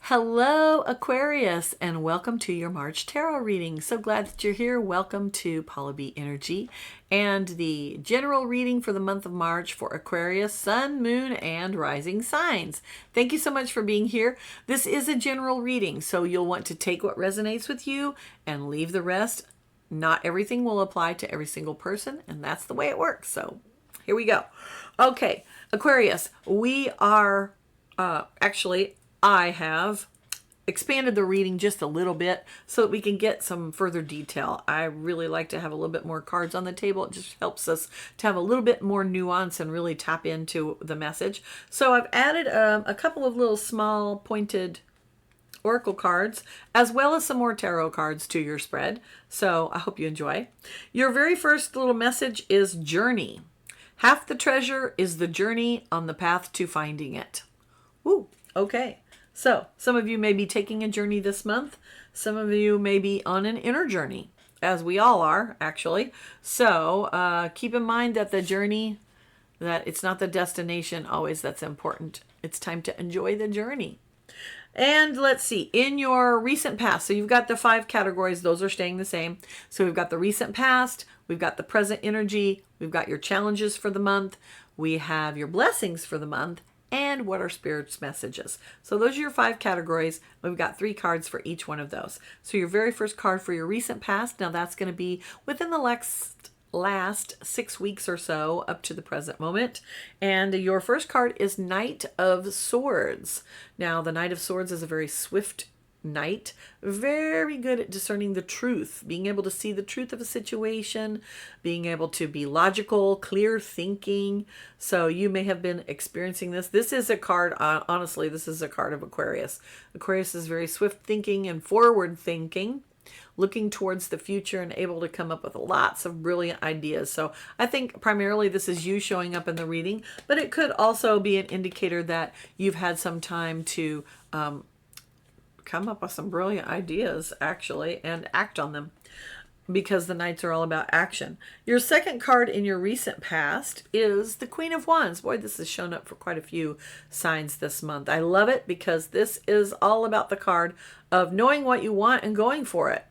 Hello, Aquarius, and welcome to your March Tarot reading. So glad that you're here. Welcome to Paula B Energy and the general reading for the month of March for Aquarius, Sun, Moon, and Rising signs. Thank you so much for being here. This is a general reading, so you'll want to take what resonates with you and leave the rest. Not everything will apply to every single person, and that's the way it works. So here we go. Okay, Aquarius, we are I have expanded the reading just a little bit so that we can get some further detail. I really like to have a little bit more cards on the table. It just helps us to have a little bit more nuance and really tap into the message. So I've added a couple of little small pointed oracle cards as well as some more tarot cards to your spread. So I hope you enjoy. Your very first little message is journey. Half the treasure is the journey on the path to finding it. Ooh, okay. So some of you may be taking a journey this month. Some of you may be on an inner journey, as we all are, actually. So keep in mind that the journey, that it's not the destination always that's important. It's time to enjoy the journey. And let's see, in your recent past, so you've got the 5 categories. Those are staying the same. So we've got the recent past, we've got the present energy, we've got your challenges for the month, we have your blessings for the month, and what are Spirit's messages. So those are your 5 categories. We've got 3 cards for each one of those. So your very first card for your recent past, now that's going to be within the last 6 weeks or so up to the present moment. And your first card is Knight of Swords. Now the Knight of Swords is a very swift knight, very good at discerning the truth, being able to see the truth of a situation, being able to be logical, clear thinking. So you may have been experiencing this. This is a card, honestly, this is a card of Aquarius. Aquarius is very swift thinking and forward thinking, looking towards the future and able to come up with lots of brilliant ideas. So I think primarily this is you showing up in the reading, but it could also be an indicator that you've had some time to come up with some brilliant ideas, actually, and act on them, because the Knights are all about action. Your second card in your recent past is the Queen of Wands. Boy, this has shown up for quite a few signs this month. I love it because this is all about the card of knowing what you want and going for it.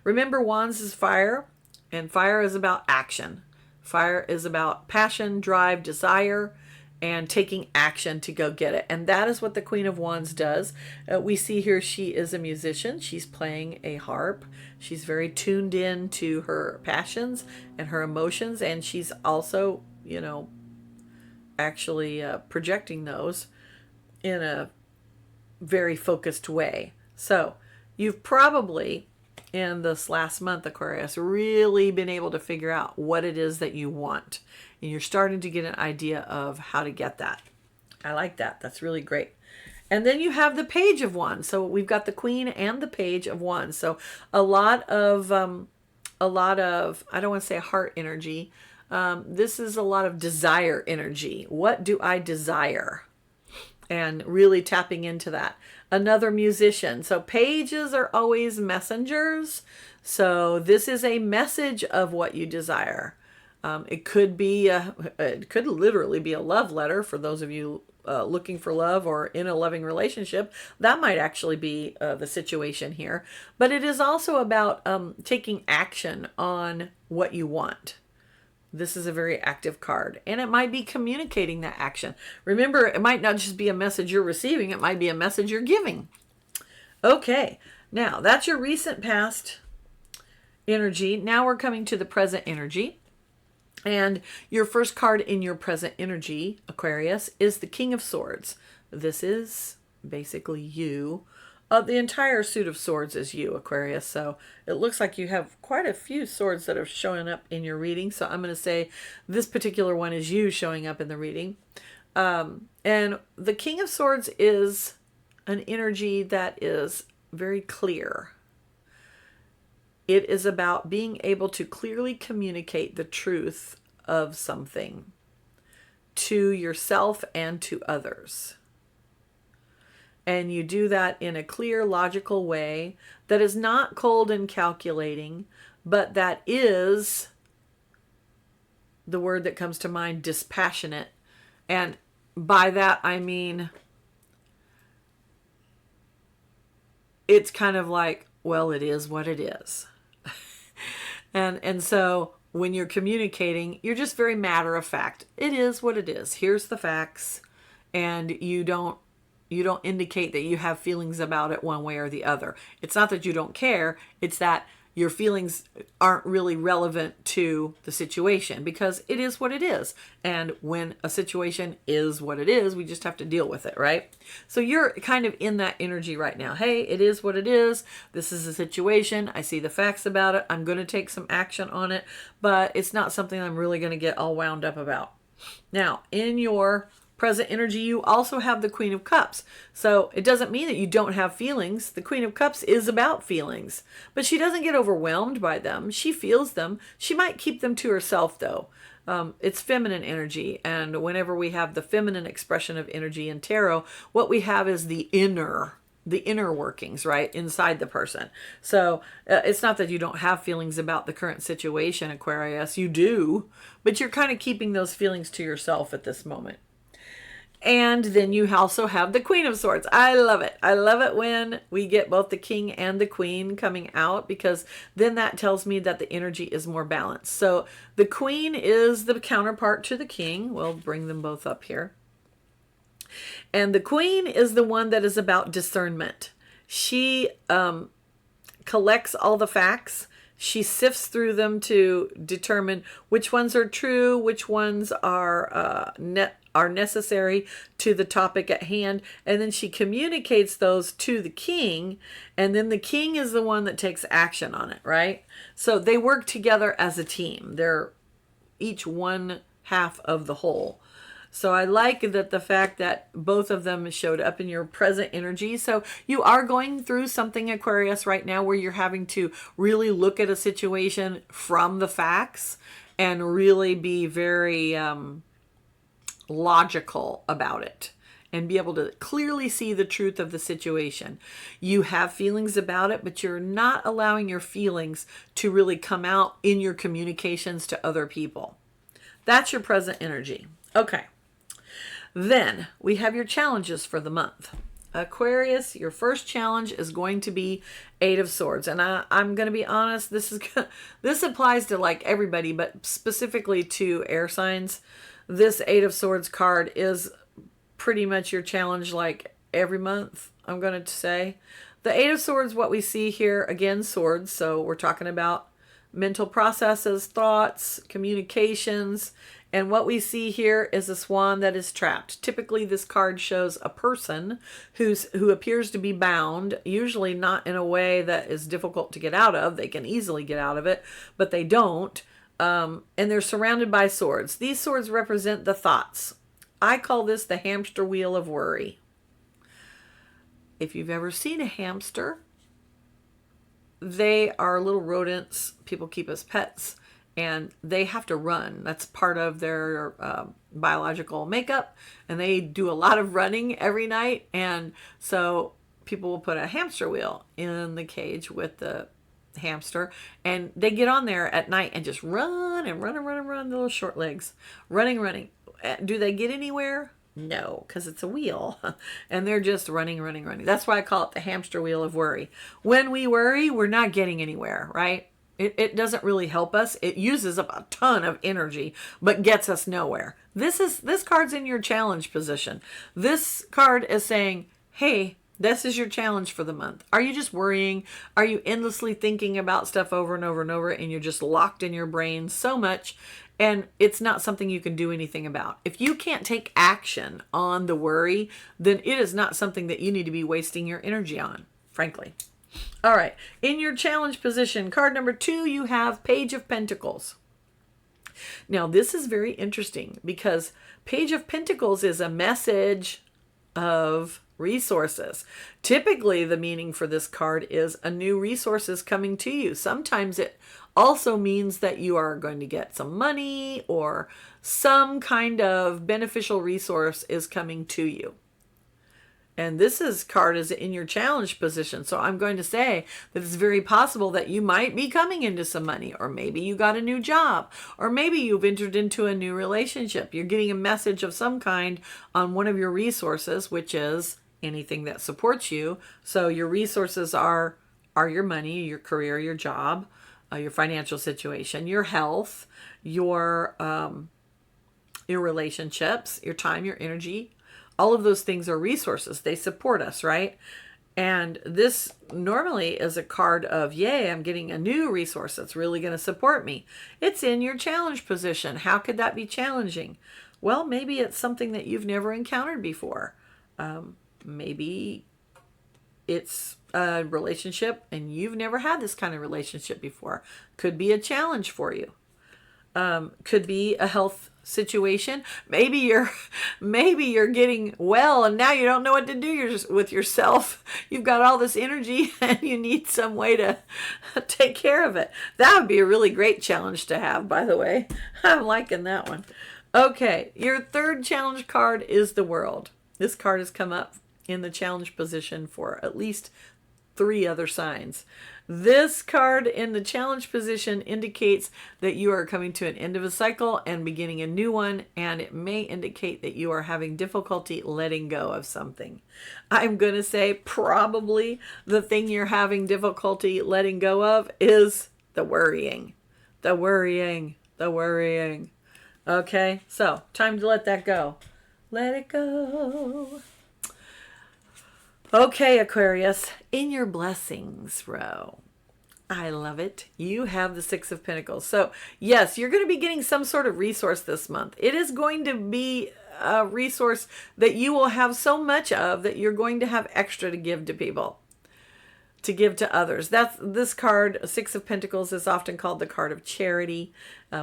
Remember, Wands is fire, and fire is about action. Fire is about passion, drive, desire, and taking action to go get it. And that is what the Queen of Wands does. We see here she is a musician. She's playing a harp. She's very tuned in to her passions and her emotions. And she's also, actually projecting those in a very focused way. So you've probably, in this last month, Aquarius, really been able to figure out what it is that you want. And you're starting to get an idea of how to get that. I like that. That's really great. And then you have the Page of Wands. So we've got the Queen and the Page of Wands. So a lot of I don't want to say heart energy. This is a lot of desire energy. What do I desire? And really tapping into that. Another musician. So pages are always messengers. So this is a message of what you desire. It could literally be a love letter for those of you looking for love or in a loving relationship. That might actually be the situation here. But it is also about taking action on what you want. This is a very active card, and it might be communicating that action. Remember, it might not just be a message you're receiving, it might be a message you're giving. Okay, now that's your recent past energy. Now we're coming to the present energy. And your first card in your present energy, Aquarius, is the King of Swords. This is basically you. The entire suit of swords is you, Aquarius. So it looks like you have quite a few swords that are showing up in your reading. So I'm going to say this particular one is you showing up in the reading. And the King of Swords is an energy that is very clear. It is about being able to clearly communicate the truth of something to yourself and to others. And you do that in a clear, logical way that is not cold and calculating, but that is, the word that comes to mind, dispassionate. And by that I mean it's kind of like, well, it is what it is. And so when you're communicating, you're just very matter of fact. It is what it is. Here's the facts. And you don't indicate that you have feelings about it one way or the other. It's not that you don't care. It's that your feelings aren't really relevant to the situation, because it is what it is. And when a situation is what it is, we just have to deal with it, right? So you're kind of in that energy right now. Hey, it is what it is. This is a situation. I see the facts about it. I'm going to take some action on it, but it's not something I'm really going to get all wound up about. Now, in your present energy, you also have the Queen of Cups. So it doesn't mean that you don't have feelings. The Queen of Cups is about feelings, but she doesn't get overwhelmed by them. She feels them. She might keep them to herself, though. It's feminine energy. And whenever we have the feminine expression of energy in tarot, what we have is the inner workings, right, inside the person. So it's not that you don't have feelings about the current situation, Aquarius. You do, but you're kind of keeping those feelings to yourself at this moment. And then you also have the Queen of Swords. I love it. I love it when we get both the King and the Queen coming out, because then that tells me that the energy is more balanced. So the Queen is the counterpart to the King. We'll bring them both up here. And the Queen is the one that is about discernment. She collects all the facts. She sifts through them to determine which ones are true, which ones are necessary to the topic at hand, and then she communicates those to the King, and then the King is the one that takes action on it, right? So they work together as a team. They're each one half of the whole. So I like that the fact that both of them showed up in your present energy. So you are going through something, Aquarius, right now where you're having to really look at a situation from the facts and really be very logical about it and be able to clearly see the truth of the situation. You have feelings about it, but you're not allowing your feelings to really come out in your communications to other people. That's your present energy. Okay. Then we have your challenges for the month. Aquarius, your first challenge is going to be Eight of Swords. And I'm going to be honest, this applies to like everybody, but specifically to air signs. This Eight of Swords card is pretty much your challenge like every month, I'm going to say. The Eight of Swords, what we see here, again, swords. So we're talking about mental processes, thoughts, communications. And what we see here is a swan that is trapped. Typically, this card shows a person who appears to be bound, usually not in a way that is difficult to get out of. They can easily get out of it, but they don't. And they're surrounded by swords. These swords represent the thoughts. I call this the hamster wheel of worry. If you've ever seen a hamster, they are little rodents people keep as pets. And they have to run. That's part of their biological makeup. And they do a lot of running every night. And so people will put a hamster wheel in the cage with the hamster. And they get on there at night and just run and run and run and run. The little short legs. Running. Do they get anywhere? No, because it's a wheel. And they're just running. That's why I call it the hamster wheel of worry. When we worry, we're not getting anywhere, right? It doesn't really help us. It uses up a ton of energy, but gets us nowhere. This card's in your challenge position. This card is saying, hey, this is your challenge for the month. Are you just worrying? Are you endlessly thinking about stuff over and over and over, and you're just locked in your brain so much, and it's not something you can do anything about? If you can't take action on the worry, then it is not something that you need to be wasting your energy on, frankly. All right, in your challenge position, card number 2, you have Page of Pentacles. Now, this is very interesting because Page of Pentacles is a message of resources. Typically, the meaning for this card is a new resource is coming to you. Sometimes it also means that you are going to get some money or some kind of beneficial resource is coming to you. And this card is in your challenge position. So I'm going to say that it's very possible that you might be coming into some money, or maybe you got a new job, or maybe you've entered into a new relationship. You're getting a message of some kind on one of your resources, which is anything that supports you. So your resources are your money, your career, your job, your financial situation, your health, your relationships, your time, your energy. All of those things are resources. They support us, right? And this normally is a card of, yay, I'm getting a new resource that's really going to support me. It's in your challenge position. How could that be challenging? Well, maybe it's something that you've never encountered before. Maybe it's a relationship and you've never had this kind of relationship before. Could be a challenge for you. Could be a health situation. Maybe you're getting well and now you don't know what to do with yourself. You've got all this energy and you need some way to take care of it. That would be a really great challenge to have, by the way. I'm liking that one. Okay, your third challenge card is the World. This card has come up in the challenge position for at least 3 other signs. This card in the challenge position indicates that you are coming to an end of a cycle and beginning a new one, and it may indicate that you are having difficulty letting go of something. I'm going to say probably the thing you're having difficulty letting go of is the worrying. The worrying. The worrying. Okay, so time to let that go. Let it go. Okay, Aquarius, in your blessings row, I love it. You have the 6 of Pentacles. So yes, you're going to be getting some sort of resource this month. It is going to be a resource that you will have so much of that you're going to have extra to give to people, to give to others. That's this card, 6 of Pentacles, is often called the card of charity.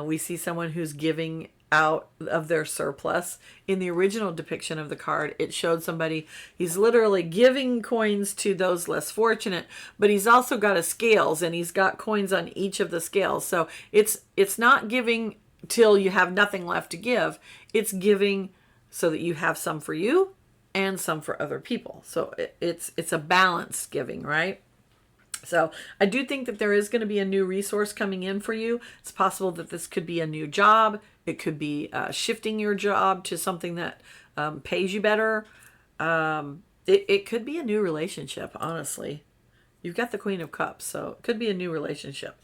We see someone who's giving out of their surplus. In the original depiction of the card, it showed somebody, he's literally giving coins to those less fortunate, but he's also got a scales and he's got coins on each of the scales. So it's not giving till you have nothing left to give. It's giving so that you have some for you and some for other people. So it's a balanced giving, right? So I do think that there is going to be a new resource coming in for you. It's possible that this could be a new job. It could be shifting your job to something that pays you better. It could be a new relationship, honestly. You've got the Queen of Cups, so it could be a new relationship.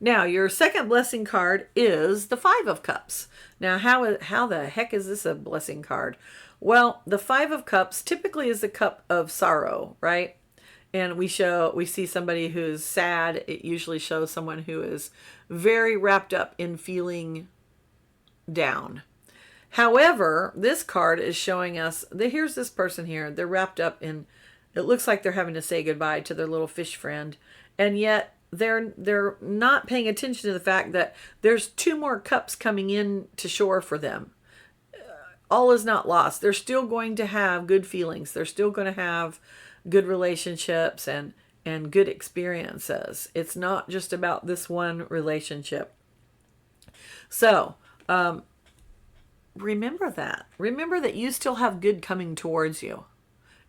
Now, your second blessing card is the 5 of Cups. Now, how the heck is this a blessing card? Well, the 5 of Cups typically is a cup of sorrow, right? And we see somebody who's sad. It usually shows someone who is very wrapped up in feeling down. However, this card is showing us that here's this person here. They're wrapped up in, it looks like they're having to say goodbye to their little fish friend. And yet they're not paying attention to the fact that there's 2 more cups coming in to shore for them. All is not lost. They're still going to have good feelings. They're still going to have good relationships and good experiences. It's not just about this one relationship. So remember that. Remember that you still have good coming towards you.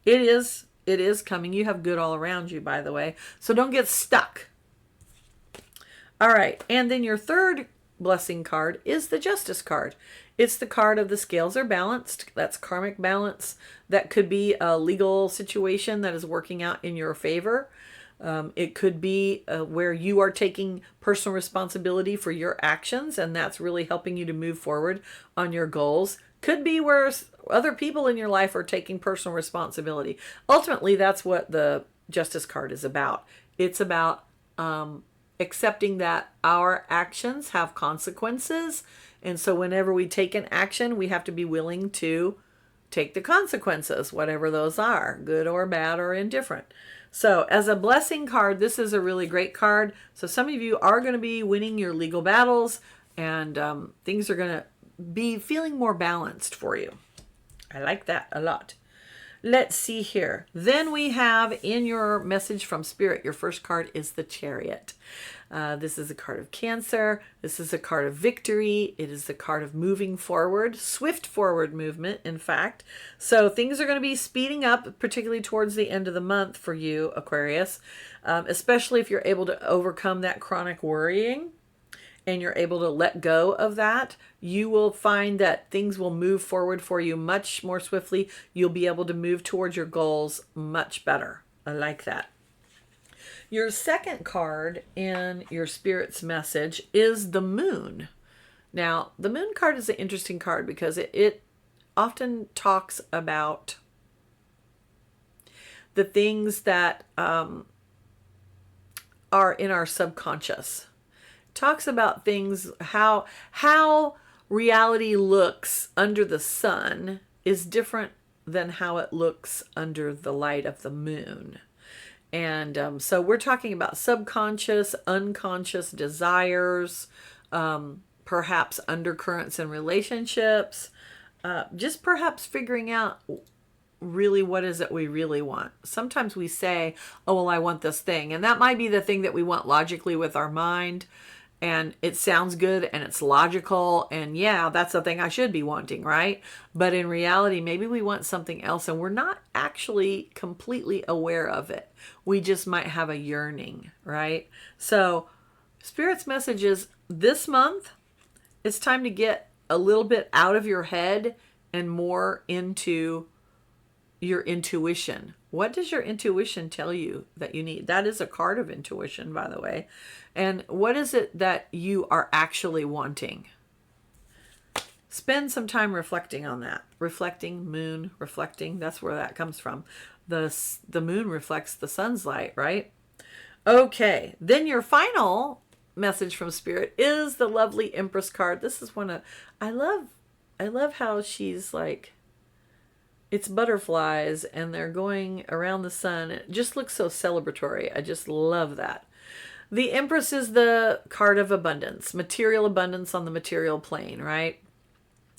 It is coming. You have good all around you, by the way. So don't get stuck. All right. And then your third blessing card is the Justice card. It's the card of the scales are balanced. That's karmic balance. That could be a legal situation that is working out in your favor. It could be where you are taking personal responsibility for your actions, and that's really helping you to move forward on your goals. Could be where other people in your life are taking personal responsibility. Ultimately, that's what the Justice card is about. It's about accepting that our actions have consequences. And so whenever we take an action, we have to be willing to take the consequences, whatever those are, good or bad or indifferent. So as a blessing card, this is a really great card. So some of you are going to be winning your legal battles, and things are going to be feeling more balanced for you. I like that a lot. Let's see here. Then we have in your message from Spirit, your first card is the Chariot. This is a card of Cancer. This is a card of victory. It is the card of moving forward, swift forward movement, in fact. So things are going to be speeding up, particularly towards the end of the month for you, Aquarius, especially if you're able to overcome that chronic worrying. and you're able to let go of that, you will find that things will move forward for you much more swiftly. You'll be able to move towards your goals much better. I like that. Your second card in your Spirit's message is the Moon. Now, the Moon card is an interesting card because it often talks about the things that are in our subconscious. It talks about things, how reality looks under the sun is different than how it looks under the light of the moon. And so we're talking about subconscious, unconscious desires, perhaps undercurrents in relationships, just perhaps figuring out really what is it we really want. Sometimes we say, oh, well, I want this thing. And that might be the thing that we want logically with our mind. And it sounds good and it's logical. And yeah, that's the thing I should be wanting, right? But in reality, maybe we want something else and we're not actually completely aware of it. We just might have a yearning, right? So Spirit's message is this month, it's time to get a little bit out of your head and more into your intuition. What does your intuition tell you that you need? That is a card of intuition, by the way. And what is it that you are actually wanting? Spend some time reflecting on that. Reflecting, moon, reflecting, that's where that comes from. The moon reflects the sun's light, right? Okay, then your final message from Spirit is the lovely Empress card. This is one of, I love how she's like, it's butterflies and they're going around the sun. It just looks so celebratory. I just love that. The Empress is the card of abundance, material abundance on the material plane, right?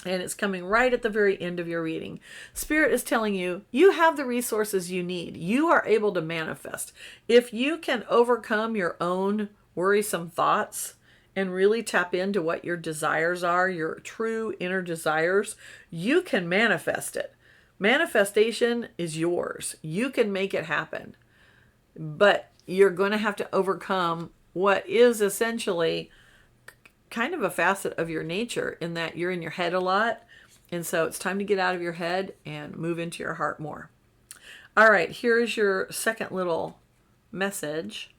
And it's coming right at the very end of your reading. Spirit is telling you, you have the resources you need. You are able to manifest. If you can overcome your own worrisome thoughts and really tap into what your desires are, your true inner desires, you can manifest it. Manifestation is yours. You can make it happen. But you're going to have to overcome what is essentially kind of a facet of your nature in that you're in your head a lot. And so it's time to get out of your head and move into your heart more. All right, here's your second little message.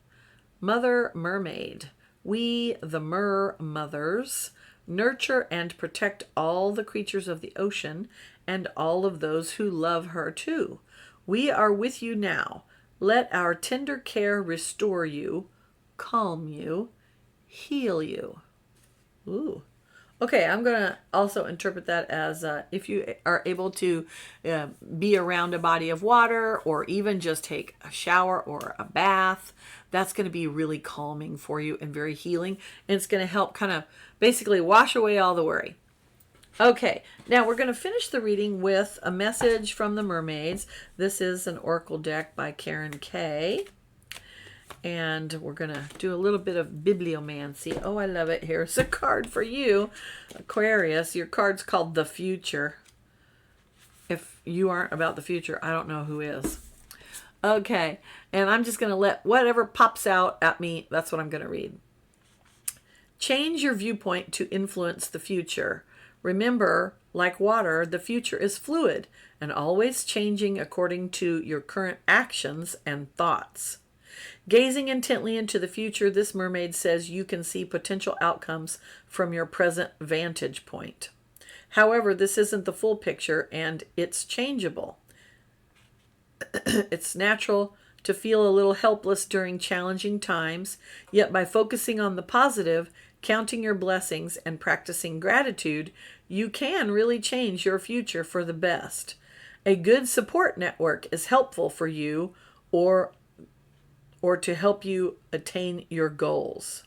Mother Mermaid. We, the mer mothers, nurture and protect all the creatures of the ocean and all of those who love her too. We are with you now. Let our tender care restore you, calm you, heal you. Ooh. Okay, I'm going to also interpret that as if you are able to be around a body of water or even just take a shower or a bath, that's going to be really calming for you and very healing. And it's going to help kind of basically wash away all the worry. Okay, now we're going to finish the reading with a message from the mermaids. This is an oracle deck by Karen Kay. And we're going to do a little bit of bibliomancy. Oh, I love it. Here's a card for you, Aquarius. Your card's called The Future. If you aren't about the future, I don't know who is. Okay, and I'm just going to let whatever pops out at me, that's what I'm going to read. Change your viewpoint to influence the future. Remember, like water, the future is fluid and always changing according to your current actions and thoughts. Gazing intently into the future, this mermaid says you can see potential outcomes from your present vantage point. However, this isn't the full picture and it's changeable. It's natural to feel a little helpless during challenging times, yet by focusing on the positive, counting your blessings, and practicing gratitude, you can really change your future for the best. A good support network is helpful for you or to help you attain your goals.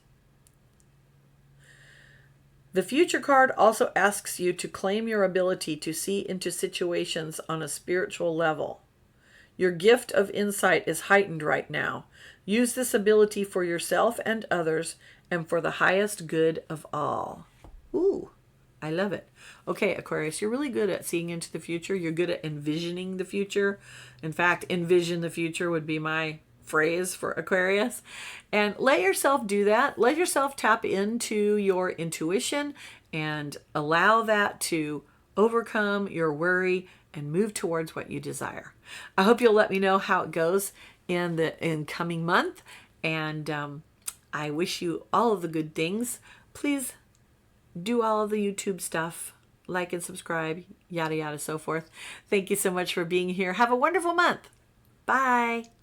The future card also asks you to claim your ability to see into situations on a spiritual level. Your gift of insight is heightened right now. Use this ability for yourself and others and for the highest good of all. Ooh, I love it. Okay, Aquarius, you're really good at seeing into the future. You're good at envisioning the future. In fact, envision the future would be my phrase for Aquarius. And let yourself do that. Let yourself tap into your intuition and allow that to overcome your worry and move towards what you desire. I hope you'll let me know how it goes in the incoming month. And I wish you all of the good things. Please do all of the YouTube stuff, like and subscribe, yada, yada, so forth. Thank you so much for being here. Have a wonderful month. Bye.